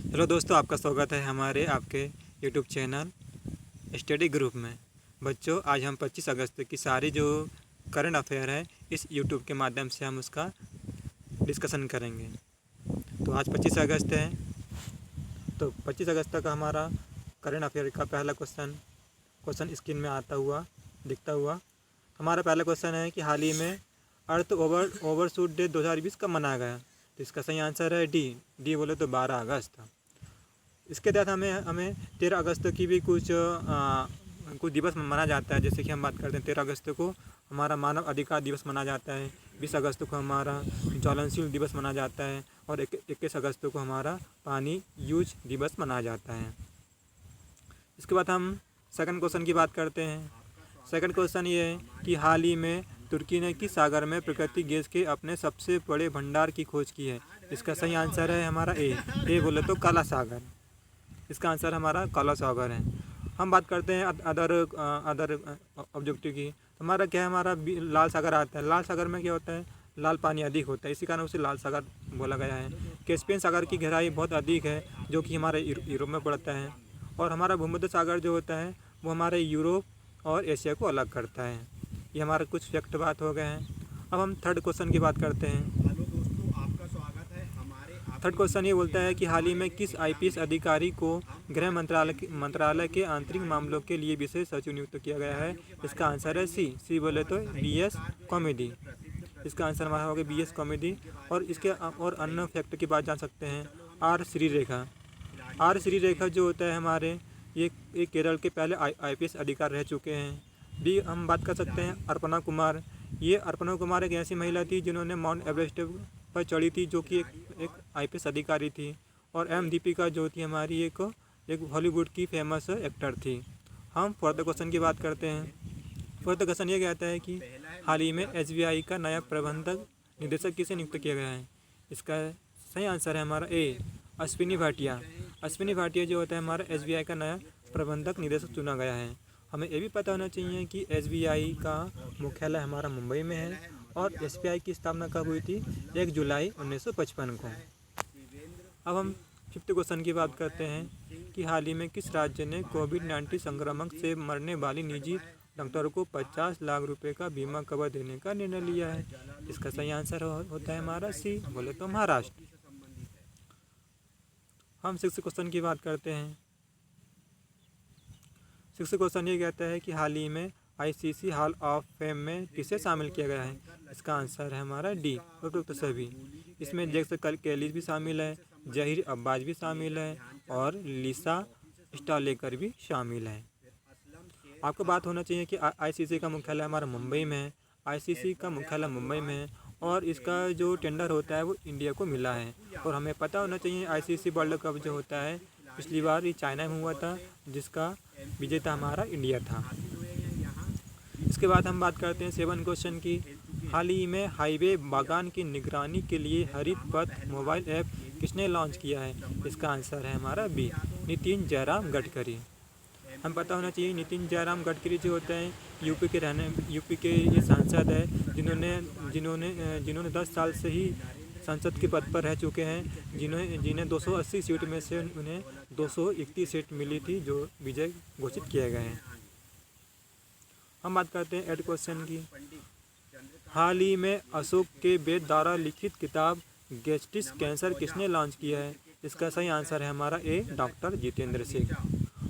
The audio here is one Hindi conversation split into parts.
हेलो दोस्तों, आपका स्वागत है हमारे आपके यूट्यूब चैनल स्टडी ग्रुप में। बच्चों, आज हम 25 अगस्त की सारी जो करंट अफेयर है इस यूट्यूब के माध्यम से हम उसका डिस्कशन करेंगे। तो आज 25 अगस्त है, तो 25 अगस्त तक हमारा करंट अफेयर का पहला क्वेश्चन स्क्रीन में दिखता हुआ। हमारा पहला क्वेश्चन है कि हाल ही में अर्थ ओवरशूट डे 2020 कब मनाया गया। तो इसका सही आंसर है डी बोले तो 12 अगस्त। इसके तहत हमें 13 अगस्त की भी कुछ दिवस मनाया जाता है। जैसे कि हम बात करते हैं 13 अगस्त को हमारा मानव अधिकार दिवस मनाया जाता है, 20 अगस्त को हमारा ज्वलनशील दिवस मनाया जाता है और 21 अगस्त को हमारा पानी यूज दिवस मनाया जाता है। इसके बाद हम सेकंड क्वेश्चन की बात करते हैं। सेकंड क्वेश्चन ये है कि हाल ही में तुर्की ने किस सागर में प्राकृतिक गैस के अपने सबसे बड़े भंडार की खोज की है। इसका सही आंसर है हमारा ए बोले तो काला सागर। इसका आंसर हमारा काला सागर है। हम बात करते हैं अदर ऑब्जेक्टिव की। हमारा क्या है, हमारा लाल सागर आता है। लाल सागर में क्या होता है, लाल पानी अधिक होता है, इसी कारण उसे लाल सागर बोला गया है। कैस्पियन सागर की गहराई बहुत अधिक है जो कि हमारे यूरोप में पड़ता है। और हमारा भूमध्य सागर जो होता है वो हमारे यूरोप और एशिया को अलग करता है। ये हमारे कुछ फैक्ट बात हो गए हैं। अब हम थर्ड क्वेश्चन की बात करते हैं। थर्ड क्वेश्चन ये बोलता है कि हाल ही में किस आईपीएस अधिकारी को गृह मंत्रालय के आंतरिक मामलों के लिए विशेष सचिव नियुक्त किया गया है। इसका आंसर है सी बोले तो बीएस कॉमेडी। इसका आंसर हमारा होगा बीएस कॉमेडी। और इसके और अन्य फैक्ट की बात जान सकते हैं। आर श्रीरेखा जो होता है हमारे ये केरल के पहले आईपीएस अधिकारी रह चुके हैं। भी हम बात कर सकते हैं अर्पणा कुमार। ये अर्पणा कुमार एक ऐसी महिला थी जिन्होंने माउंट एवरेस्ट पर चढ़ी थी, जो कि एक आईपीएस अधिकारी थी। और एम दीपिका जो थी हमारी एक हॉलीवुड की फेमस एक्टर थी। हम फोर्थ क्वेश्चन की बात करते हैं। फोर्थ क्वेश्चन ये कहता है कि हाल ही में एसबीआई का नया प्रबंधक निदेशक किसे नियुक्त किया गया है। इसका सही आंसर है हमारा ए अश्विनी भाटिया। अश्विनी भाटिया जो होता है हमारा एसबीआई का नया प्रबंधक निदेशक चुना गया है। हमें ये भी पता होना चाहिए कि एसबीआई का मुख्यालय हमारा मुंबई में है और एसबीआई की स्थापना कब हुई थी, 1 जुलाई 1955 को। अब हम फिफ्थ क्वेश्चन की बात करते हैं कि हाल ही में किस राज्य ने कोविड-19 संक्रमण से मरने वाली निजी डॉक्टरों को 50 लाख रुपए का बीमा कवर देने का निर्णय लिया है। इसका सही आंसर होता है हमारा सी बोले तो महाराष्ट्र। हम सिक्स्थ क्वेश्चन की बात करते हैं। सिक्स्थ क्वेश्चन ये कहता है कि हाल ही में आईसीसी हॉल ऑफ फेम में किसे शामिल किया गया है। इसका आंसर है हमारा डी उपयुक्त सभी। इसमें जैक्सन केली भी शामिल है, जहीर अब्बास भी शामिल है और लिसा स्टालेकर भी शामिल है। आपको बात होना चाहिए कि आईसीसी का मुख्यालय हमारा मुंबई में है। आईसीसी का मुख्यालय मुंबई में है और इसका जो टेंडर होता है वो इंडिया को मिला है। और हमें पता होना चाहिए आईसीसी वर्ल्ड कप जो होता है पिछली बार ये चाइना में हुआ था, जिसका विजेता हमारा इंडिया था। इसके बाद हम बात करते हैं 7 क्वेश्चन की। हाल ही में हाईवे बागान की निगरानी के लिए हरित पथ मोबाइल ऐप किसने लॉन्च किया है। इसका आंसर है हमारा बी नितिन जयराम गडकरी। हम पता होना चाहिए नितिन जयराम गडकरी जो होते हैं यूपी के ये सांसद है जिन्होंने 10 साल से ही संसद के पद पर रह चुके हैं, जिन्हें 280 सीट में से उन्हें 231 सीट मिली थी जो विजय घोषित किए गए हैं। हम बात करते हैं 8 क्वेश्चन की। हाल ही में अशोक के वेद द्वारा लिखित किताब गैस्ट्रिक कैंसर किसने लॉन्च किया है। इसका सही आंसर है हमारा ए डॉक्टर जितेंद्र सिंह।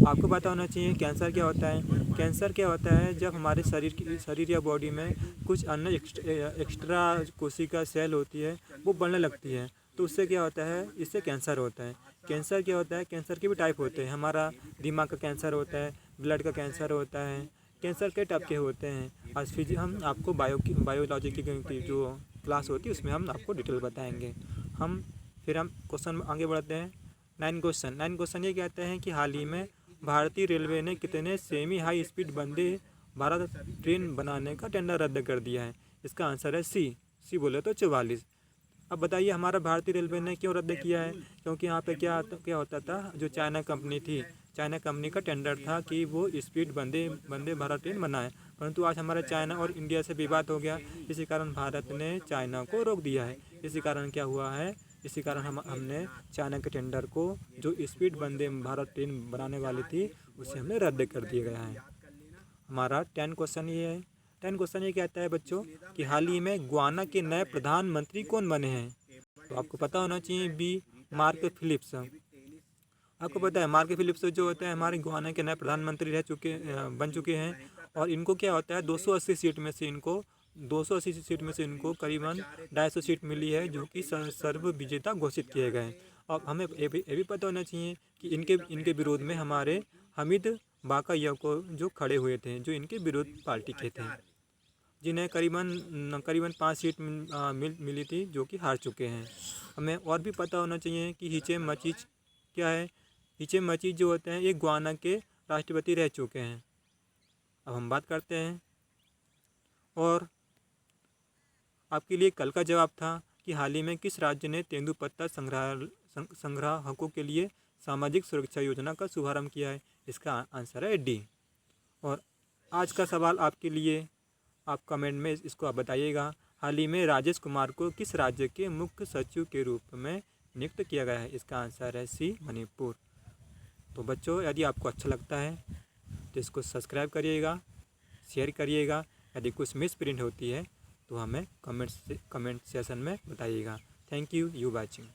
आपको पता होना चाहिए कैंसर क्या होता है। कैंसर क्या होता है, जब हमारे शरीर या बॉडी में कुछ अन्य एक्स्ट्रा कोशिका सेल होती है वो बढ़ने लगती है, तो उससे क्या होता है, इससे कैंसर होता है। कैंसर क्या होता है, कैंसर के भी टाइप होते हैं। हमारा दिमाग का कैंसर होता है, ब्लड का कैंसर होता है। कैंसर के टाइप के होते हैं। आज हम आपको बायोलॉजी की जो क्लास होती है उसमें हम आपको डिटेल बताएंगे। फिर हम क्वेश्चन आगे बढ़ते हैं। 9 क्वेश्चन ये कहते हैं कि हाल ही में भारतीय रेलवे ने कितने semi high speed Vande Bharat train बनाने का टेंडर रद्द कर दिया है। इसका आंसर है सी बोले तो 44। अब बताइए हमारा भारतीय रेलवे ने क्यों रद्द किया है। क्योंकि यहाँ पे क्या होता था, जो चाइना कंपनी का टेंडर था कि वो स्पीड वंदे भारत ट्रेन बनाए, परंतु आज हमारा चाइना और इंडिया से विवाद हो गया। इसी कारण भारत ने चाइना को रोक दिया है। इसी कारण क्या हुआ है, इसी कारण हमने चाइना के टेंडर को, जो स्पीड वंदे भारत ट्रेन बनाने वाली थी, उसे हमने रद्द कर दिया गया है। हमारा 10 क्वेश्चन ये है। 10 क्वेश्चन ये कहता है बच्चों कि हाल ही में गुयाना के नए प्रधानमंत्री कौन बने हैं। तो आपको पता होना चाहिए बी, मार्क फिलिप्स। आपको पता है मार्क फिलिप्स जो होते हैं हमारे गुयाना के नए प्रधानमंत्री बन चुके हैं। और इनको क्या होता है 280 सीट में से इनको करीबन 250 सीट मिली है, जो कि सर्व विजेता घोषित किए गए। अब हमें ये भी पता होना चाहिए कि इनके विरोध में हमारे हामिद बाकायको जो खड़े हुए थे, जो इनके विरोध पार्टी के थे, जिन्हें करीबन 5 सीट मिली थी, जो कि हार चुके हैं। हमें और भी पता होना चाहिए कि हिचे मचीज क्या है। हिचे मचीज जो होते हैं ये गुयाना के राष्ट्रपति रह चुके हैं। अब हम बात करते हैं, और आपके लिए कल का जवाब था कि हाल ही में किस राज्य ने तेंदुपत्ता संग्राहकों के लिए सामाजिक सुरक्षा योजना का शुभारंभ किया है। इसका आंसर है डी। और आज का सवाल आपके लिए, आप कमेंट में इसको आप बताइएगा, हाल ही में राजेश कुमार को किस राज्य के मुख्य सचिव के रूप में नियुक्त किया गया है। इसका आंसर है सी, मणिपुर। तो बच्चों, यदि आपको अच्छा लगता है तो इसको सब्सक्राइब करिएगा, शेयर करिएगा। यदि कुछ मिस प्रिंट होती है तो हमें कमेंट सेशन में बताइएगा। Thank you watching.